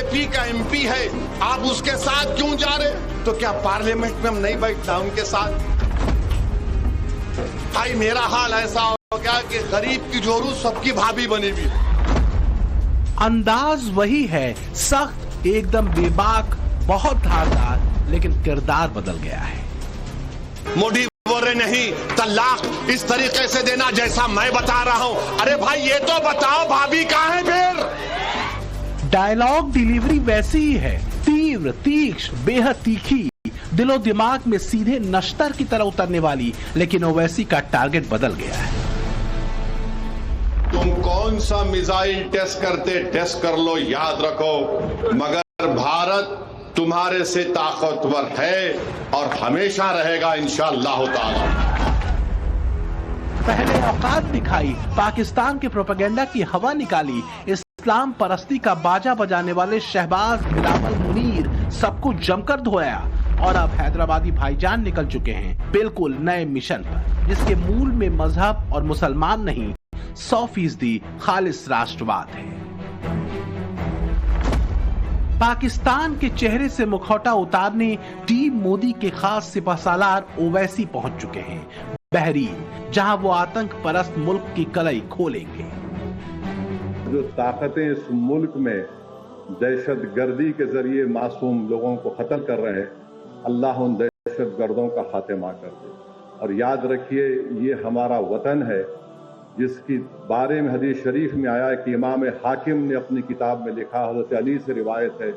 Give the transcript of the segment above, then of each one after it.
BJP का MP है, आप उसके साथ क्यों जा रहे? तो क्या पार्लियामेंट में हम नहीं बैठना उनके साथ? भाई मेरा हाल ऐसा हो गया कि गरीब की जोरू सबकी भाभी बनी हुई। अंदाज वही है, सख्त, एकदम बेबाक, बहुत धारदार, लेकिन किरदार बदल गया है। मोदी बोल रहे नहीं तलाक इस तरीके से देना जैसा मैं बता रहा हूं। अरे भाई ये तो बताओ भाभी कहां है फिर? डायलॉग डिलीवरी वैसी ही है, तीव्र, तीक्ष्ण, बेहद तीखी, दिलो दिमाग में सीधे नश्तर की तरह उतरने वाली, लेकिन ओवैसी का टारगेट बदल गया है। तुम कौन सा मिसाइल टेस्ट करते टेस्ट कर लो, याद रखो, मगर भारत तुम्हारे से ताकतवर है और हमेशा रहेगा इंशाअल्लाह ताला। पहले औकात दिखाई, पाकिस्तान के प्रोपेगेंडा की हवा निकाली, इस्लाम परस्ती का बाजा बजाने वाले शहबाज, बिलावल, मुनीर सबको जमकर धोया, और अब हैदराबादी भाईजान निकल चुके हैं बिल्कुल नए मिशन पर, जिसके मूल में मजहब और मुसलमान नहीं, 100% खालिस राष्ट्रवाद है। पाकिस्तान के चेहरे से मुखौटा उतारने टीम मोदी के खास सिपहसालार ओवैसी पहुंच चुके हैं बहरीन, जहां वो आतंक परस्त मुल्क की कलई खोलेंगे। जो ताकतें इस मुल्क में दहशतगर्दी के जरिए मासूम लोगों को कत्ल कर रहे हैं, अल्लाह उन दहशतगर्दों का खात्मा कर दे। और याद रखिए, ये हमारा वतन है जिसकी बारे में हदीस शरीफ में आया है कि इमाम हाकिम ने अपनी किताब में लिखा, हज़रत अली से रिवायत है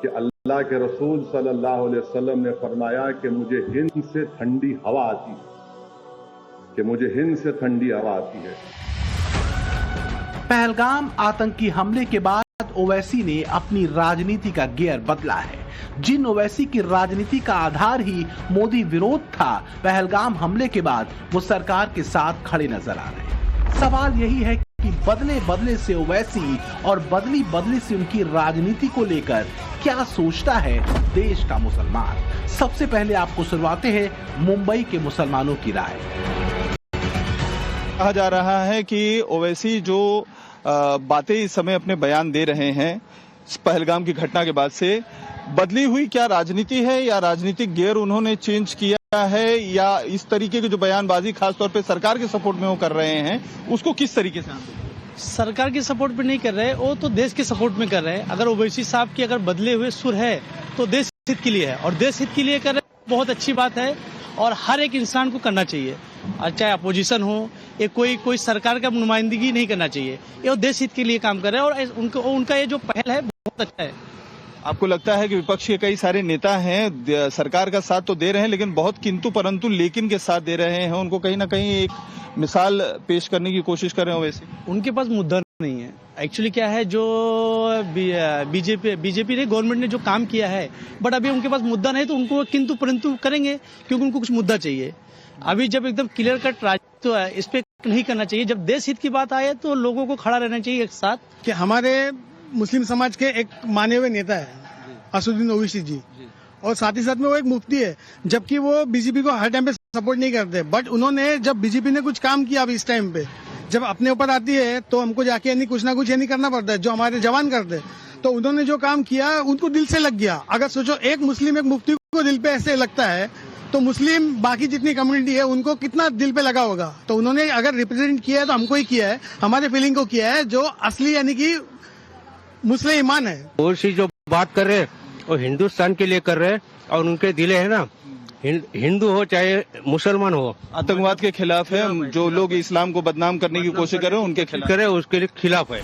कि अल्लाह के रसूल सल्लल्लाहु अलैहि वसल्लम ने फरमाया कि मुझे हिंद से ठंडी हवा आती है, कि मुझे हिंद से ठंडी हवा आती है। पहलगाम आतंकी हमले के बाद ओवैसी ने अपनी राजनीति का गियर बदला है। जिन ओवैसी की राजनीति का आधार ही मोदी विरोध था, पहलगाम हमले के बाद वो सरकार के साथ खड़े नजर आ रहे हैं। सवाल यही है कि बदले बदले से ओवैसी और बदली बदली से उनकी राजनीति को लेकर क्या सोचता है देश का मुसलमान। सबसे पहले आपको सुनवाते हैं मुंबई के मुसलमानों की राय। कहा जा रहा है कि ओवैसी जो बातें इस समय अपने बयान दे रहे हैं पहलगाम की घटना के बाद से, बदली हुई क्या राजनीति है या राजनीतिक गियर उन्होंने चेंज किया है, या इस तरीके की जो बयानबाजी खासतौर पे सरकार के सपोर्ट में वो कर रहे हैं, उसको किस तरीके से? सरकार के सपोर्ट में नहीं कर रहे, वो तो देश के सपोर्ट में कर रहे हैं। अगर ओवैसी साहब की अगर बदले हुए सुर है तो देश हित के लिए है, और देश हित के लिए कर रहे हैं, बहुत अच्छी बात है और हर एक इंसान को करना चाहिए, चाहे अपोजिशन हो, ये कोई सरकार का नुमाइंदगी नहीं करना चाहिए। ये देश हित के लिए काम कर रहे हैं और उनका ये जो पहल है बहुत अच्छा है। आपको लगता है कि विपक्ष के कई सारे नेता हैं, सरकार का साथ तो दे रहे हैं लेकिन बहुत किंतु परंतु लेकिन के साथ दे रहे हैं, उनको कहीं ना कहीं एक मिसाल पेश करने की कोशिश कर रहे हो? वैसे उनके पास मुद्दा नहीं है। एक्चुअली क्या है, जो बीजेपी ने गवर्नमेंट ने जो काम किया है, बट अभी उनके पास मुद्दा नहीं, तो उनको किंतु परंतु करेंगे क्योंकि उनको कुछ मुद्दा चाहिए। अभी जब एकदम क्लियर कट राजनीति है, इस पे नहीं करना चाहिए। जब देश हित की बात आए तो लोगों को खड़ा रहना चाहिए एक साथ। कि हमारे मुस्लिम समाज के एक माने हुए नेता है असदुद्दीन ओवैसी जी, और साथ ही साथ में वो एक मुफ्ती है, जबकि वो बीजेपी को हर टाइम पे सपोर्ट नहीं करते, बट उन्होंने जब बीजेपी ने कुछ काम किया अभी इस टाइम पे, जब अपने ऊपर आती है तो हमको जाके यानी कुछ ना कुछ यानी करना पड़ता है, जो हमारे जवान करते, तो उन्होंने जो काम किया उनको दिल से लग गया। अगर सोचो एक मुस्लिम एक मुफ्ती को दिल पे ऐसे लगता है, तो मुस्लिम बाकी जितनी कम्युनिटी है उनको कितना दिल पे लगा होगा। तो उन्होंने अगर रिप्रेजेंट किया है तो हमको ही किया है, हमारे फीलिंग को किया है, जो असली यानी कि मुस्लिम ईमान है। ओवैसी जो बात कर रहे हैं वो हिंदुस्तान के लिए कर रहे हैं, और उनके दिले है ना, हिंदू हो चाहे मुसलमान हो, आतंकवाद के खिलाफ है। जो लोग इस्लाम को बदनाम करने की कोशिश कर रहे हैं उनके खिलाफ करे, उसके खिलाफ है।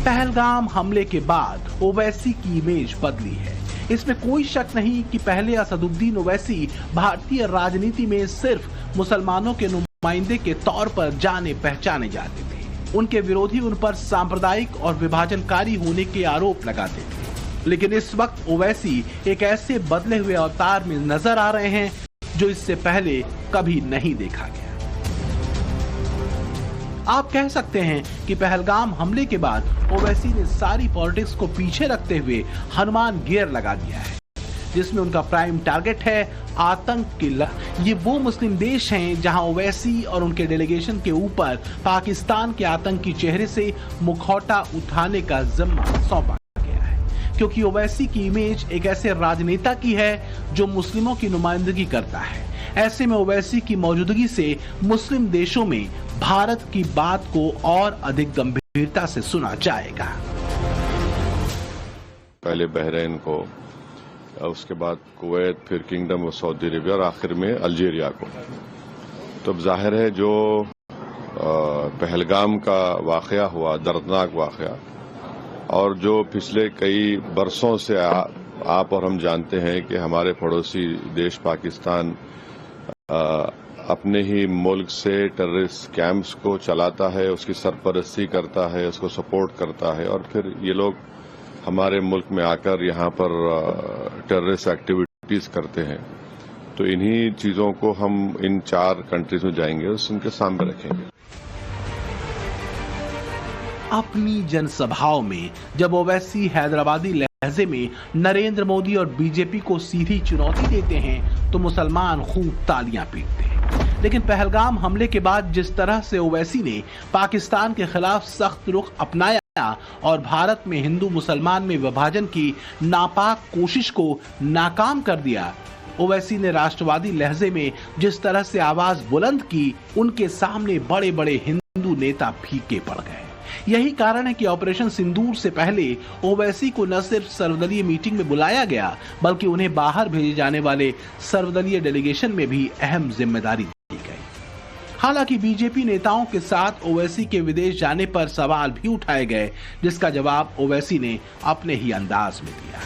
पहलगाम हमले के बाद ओवैसी की इमेज बदली है, इसमें कोई शक नहीं कि पहले असदुद्दीन ओवैसी भारतीय राजनीति में सिर्फ मुसलमानों के नुमाइंदे के तौर पर जाने पहचाने जाते थे। उनके विरोधी उन पर सांप्रदायिक और विभाजनकारी होने के आरोप लगाते थे, लेकिन इस वक्त ओवैसी एक ऐसे बदले हुए अवतार में नजर आ रहे हैं जो इससे पहले कभी नहीं देखा गया। आप कह सकते हैं कि पहलगाम हमले के बाद ओवैसी ने सारी पॉलिटिक्स को पीछे रखते हुए हनुमान गियर लगा दिया है। जिसमें उनका प्राइम टारगेट है आतंक की ये वो मुस्लिम देश हैं जहां ओवैसी और उनके डेलीगेशन के ऊपर पाकिस्तान के आतंकी चेहरे से मुखौटा उठाने का जिम्मा सौंपा गया है, क्योंकि ओवैसी की इमेज एक ऐसे राजनेता की है जो मुस्लिमों की नुमाइंदगी करता है। ऐसे में ओवैसी की मौजूदगी से मुस्लिम देशों में भारत की बात को और अधिक गंभीरता से सुना जाएगा। पहले बहरीन को, उसके बाद कुवैत, फिर किंगडम ऑफ सऊदी अरेबिया और आखिर में अल्जीरिया को। तो अब जाहिर है जो पहलगाम का वाकया हुआ, दर्दनाक वाकया, और जो पिछले कई बरसों से आप और हम जानते हैं कि हमारे पड़ोसी देश पाकिस्तान अपने ही मुल्क से टेररिस्ट कैंप्स को चलाता है, उसकी सरपरस्ती करता है, उसको सपोर्ट करता है, और फिर ये लोग हमारे मुल्क में आकर यहाँ पर टेररिस्ट एक्टिविटीज करते हैं। तो इन्हीं चीजों को हम इन 4 कंट्रीज में जाएंगे, उनके सामने रखेंगे। अपनी जनसभाओं में जब ओवैसी हैदराबादी लहजे में नरेंद्र मोदी और बीजेपी को सीधी चुनौती देते हैं तो मुसलमान खूब तालियां पीटते हैं। लेकिन पहलगाम हमले के बाद जिस तरह से ओवैसी ने पाकिस्तान के खिलाफ सख्त रुख अपनाया और भारत में हिंदू मुसलमान में विभाजन की नापाक कोशिश को नाकाम कर दिया, ओवैसी ने राष्ट्रवादी लहजे में जिस तरह से आवाज बुलंद की, उनके सामने बड़े बड़े हिंदू नेता फीके पड़ गए। यही कारण है कि ऑपरेशन सिंदूर से पहले ओवैसी को न सिर्फ सर्वदलीय मीटिंग में बुलाया गया, बल्कि उन्हें बाहर भेजे जाने वाले सर्वदलीय डेलीगेशन में भी अहम जिम्मेदारी दी गई। हालांकि बीजेपी नेताओं के साथ ओवैसी के विदेश जाने पर सवाल भी उठाए गए, जिसका जवाब ओवैसी ने अपने ही अंदाज में दिया।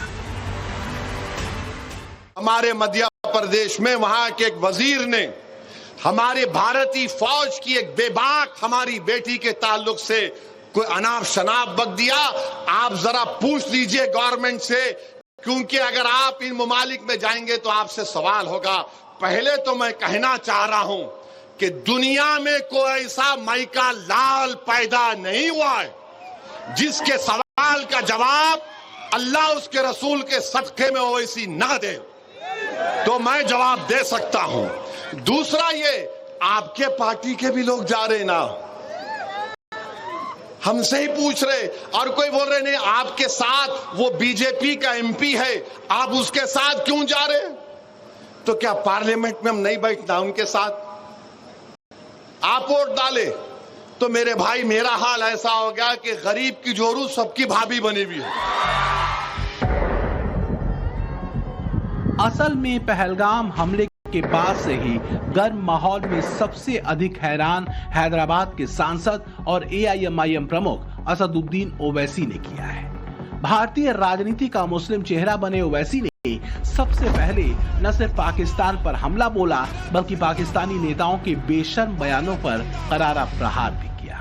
हमारे मध्य प्रदेश में वहां के एक वजीर ने हमारे भारतीय फौज की एक बेबाक हमारी बेटी के ताल्लुक से कोई अनाप शनाप बक दिया। आप जरा पूछ लीजिए गवर्नमेंट से, क्योंकि अगर आप इन ममालिक में जाएंगे तो आपसे सवाल होगा। पहले तो मैं कहना चाह रहा हूं कि दुनिया में कोई ऐसा माइका लाल पैदा नहीं हुआ है जिसके सवाल का जवाब अल्लाह उसके रसूल के सदके में ओवैसी न दे, तो मैं जवाब दे सकता हूं। दूसरा, ये आपके पार्टी के भी लोग जा रहे ना, हमसे ही पूछ रहे, और कोई बोल रहे नहीं आपके साथ वो बीजेपी का एमपी है, आप उसके साथ क्यों जा रहे? तो क्या पार्लियामेंट में हम नहीं बैठना उनके साथ? आप वोट डाले तो मेरे भाई मेरा हाल ऐसा हो गया कि गरीब की जोरू सबकी भाभी बनी हुई है। असल में पहलगाम हमले के बाद से ही गर्म माहौल में सबसे अधिक हैरान हैदराबाद के सांसद और AIMIM प्रमुख असदुद्दीन ओवैसी ने किया है। भारतीय राजनीति का मुस्लिम चेहरा बने ओवैसी ने सबसे पहले न सिर्फ पाकिस्तान पर हमला बोला, बल्कि पाकिस्तानी नेताओं के बेशर्म बयानों पर करारा प्रहार भी किया।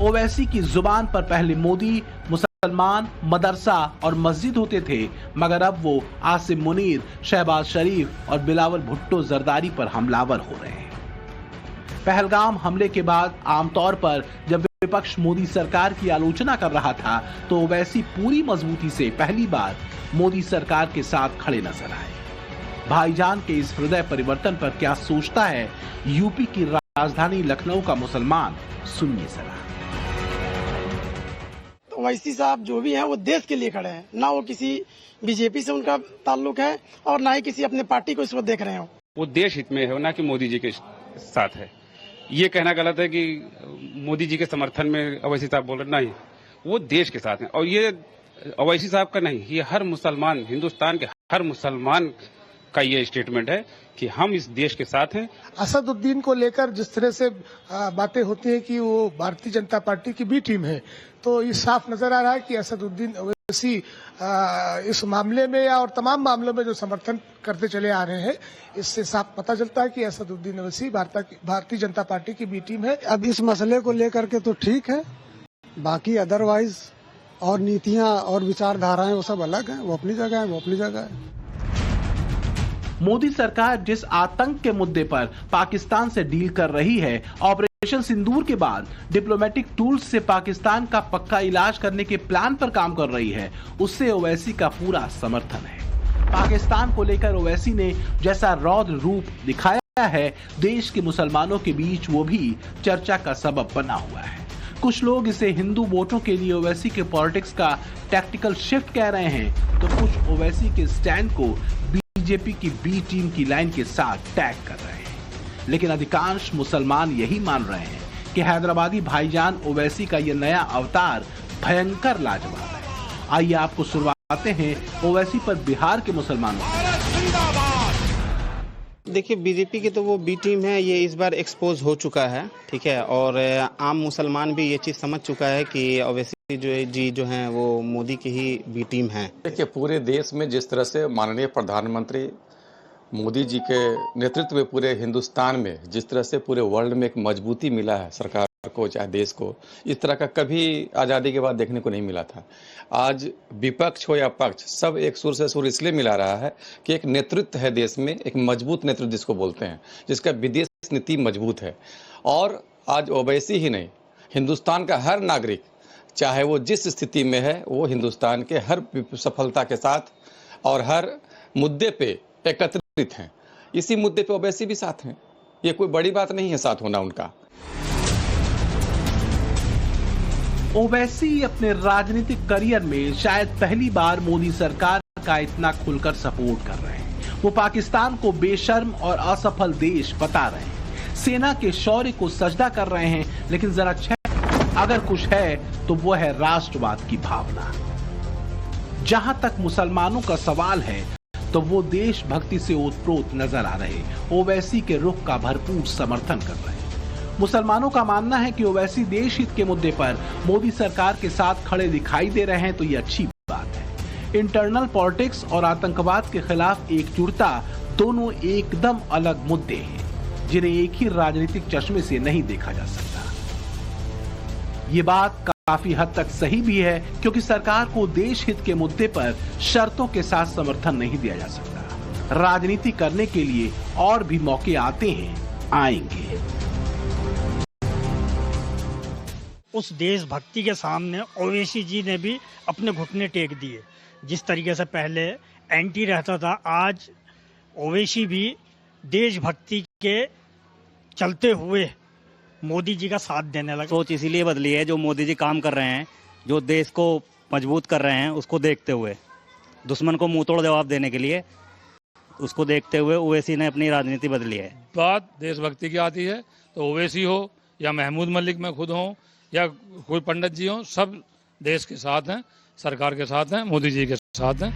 ओवैसी की जुबान पर पहले मोदी, मुसलमान, मदरसा और मस्जिद होते थे, मगर अब वो आसिम मुनीर, शहबाज शरीफ और बिलावल भुट्टो जरदारी पर हमलावर हो रहे हैं। पहलगाम हमले के बाद आमतौर पर जब विपक्ष मोदी सरकार की आलोचना कर रहा था तो ओवैसी पूरी मजबूती से पहली बार मोदी सरकार के साथ खड़े नजर आए। भाईजान के इस हृदय परिवर्तन पर क्या सोचता है यूपी की राजधानी लखनऊ का मुसलमान, सुनिए जरा। ओवैसी साहब जो भी हैं वो देश के लिए खड़े हैं, ना वो किसी बीजेपी से उनका ताल्लुक है और ना ही किसी अपने पार्टी को इस वक्त देख रहे हो। वो देश हित में है, ना कि मोदी जी के साथ है। ये कहना गलत है कि मोदी जी के समर्थन में ओवैसी साहब बोल रहे, नहीं, वो देश के साथ हैं। और ये ओवैसी साहब का नहीं, ये हर मुसलमान, हिंदुस्तान के हर मुसलमान का ये स्टेटमेंट है कि हम इस देश के साथ हैं। असदुद्दीन को लेकर जिस तरह से बातें होती है कि वो भारतीय जनता पार्टी की बी टीम है, तो ये साफ नजर आ रहा है कि असदुद्दीन ओवैसी इस मामले में या और तमाम मामलों में जो समर्थन करते चले आ रहे हैं, इससे साफ पता चलता है कि असदुद्दीन ओवैसी भारतीय जनता पार्टी की बी टीम है। अब इस मसले को लेकर के तो ठीक है, बाकी अदरवाइज और नीतियां और विचारधाराएं वो सब अलग हैं, वो अपनी जगह है, वो अपनी जगह है। मोदी सरकार जिस आतंक के मुद्दे पर पाकिस्तान से डील कर रही है, ऑपरेशन सिंदूर के बाद डिप्लोमेटिक टूल्स से पाकिस्तान का पक्का इलाज करने के प्लान पर काम कर रही है, उससे ओवैसी का पूरा समर्थन है। पाकिस्तान को लेकर ओवैसी ने जैसा रौद्र रूप दिखाया है, देश के मुसलमानों के बीच वो भी चर्चा का सबब बना हुआ है। कुछ लोग इसे हिंदू वोटों के लिए ओवैसी के पॉलिटिक्स का टैक्टिकल शिफ्ट कह रहे हैं, तो कुछ ओवैसी के स्टैंड को बीजेपी की बी टीम की लाइन के साथ टैग कर रहे हैं। लेकिन अधिकांश मुसलमान यही मान रहे हैं कि हैदराबादी भाईजान ओवैसी का यह नया अवतार भयंकर लाजवाब है। आइए आपको सुनवाते हैं ओवैसी पर बिहार के मुसलमानों। देखिए, बीजेपी की तो वो बी टीम है, ये इस बार एक्सपोज हो चुका है, ठीक है। और आम मुसलमान भी ये चीज़ समझ चुका है कि ओवैसी जो हैं वो मोदी की ही बी टीम है। देखिए, पूरे देश में जिस तरह से माननीय प्रधानमंत्री मोदी जी के नेतृत्व में पूरे हिंदुस्तान में जिस तरह से पूरे वर्ल्ड में एक मजबूती मिला है सरकार को चाहे देश को, इस तरह का कभी आज़ादी के बाद देखने को नहीं मिला था। आज विपक्ष हो या पक्ष, सब एक सुर से सुर इसलिए मिला रहा है कि एक नेतृत्व है देश में, एक मजबूत नेतृत्व जिसको बोलते हैं, जिसका विदेश नीति मजबूत है। और आज ओवैसी ही नहीं, हिंदुस्तान का हर नागरिक, चाहे वो जिस स्थिति में है, वो हिंदुस्तान के हर सफलता के साथ और हर मुद्दे पे एकत्रित हैं। इसी मुद्दे पे ओवैसी भी साथ हैं। ये कोई बड़ी बात नहीं है साथ होना उनका। ओवैसी अपने राजनीतिक करियर में शायद पहली बार मोदी सरकार का इतना खुलकर सपोर्ट कर रहे हैं। वो पाकिस्तान को बेशर्म और असफल देश बता रहे हैं, सेना के शौर्य को सजदा कर रहे हैं। लेकिन जरा अगर कुछ है तो वो है राष्ट्रवाद की भावना। जहां तक मुसलमानों का सवाल है तो वो देशभक्ति से ओतप्रोत नजर आ रहे ओवैसी के रुख का भरपूर समर्थन कर रहे हैं। मुसलमानों का मानना है कि ओवैसी देश हित के मुद्दे पर मोदी सरकार के साथ खड़े दिखाई दे रहे हैं, तो ये अच्छी बात है। इंटरनल पॉलिटिक्स और आतंकवाद के खिलाफ एकजुटता दोनों एकदम अलग मुद्दे हैं, जिन्हें एक ही राजनीतिक चश्मे से नहीं देखा जा सकता। ये बात काफी हद तक सही भी है, क्योंकि सरकार को देश हित के मुद्दे पर शर्तों के साथ समर्थन नहीं दिया जा सकता। राजनीति करने के लिए और भी मौके आते हैं, आएंगे। उस देशभक्ति के सामने ओवैसी जी ने भी अपने घुटने टेक दिए। जिस तरीके से पहले एंटी रहता था, आज ओवैसी भी देशभक्ति के चलते हुए मोदी जी का साथ देने लगा। सोच इसीलिए बदली है, जो मोदी जी काम कर रहे हैं, जो देश को मजबूत कर रहे हैं, उसको देखते हुए, दुश्मन को मुंह तोड़ जवाब देने के लिए, उसको देखते हुए ओवैसी ने अपनी राजनीति बदली है। बात देशभक्ति की आती है तो ओवैसी हो या महमूद मलिक में खुद हो या कोई पंडित जी हो, सब देश के साथ हैं, सरकार के साथ हैं, मोदी जी के साथ हैं।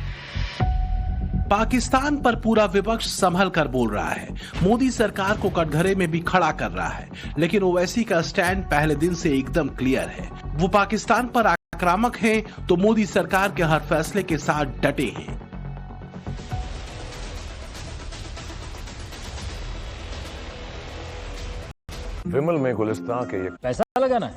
पाकिस्तान पर पूरा विपक्ष संभल कर बोल रहा है, मोदी सरकार को कटघरे में भी खड़ा कर रहा है। लेकिन ओवैसी का स्टैंड पहले दिन से एकदम क्लियर है। वो पाकिस्तान पर आक्रामक हैं, तो मोदी सरकार के हर फैसले के साथ डटे हैं। विमल में गुलिस्तां के पैसा लगाना है,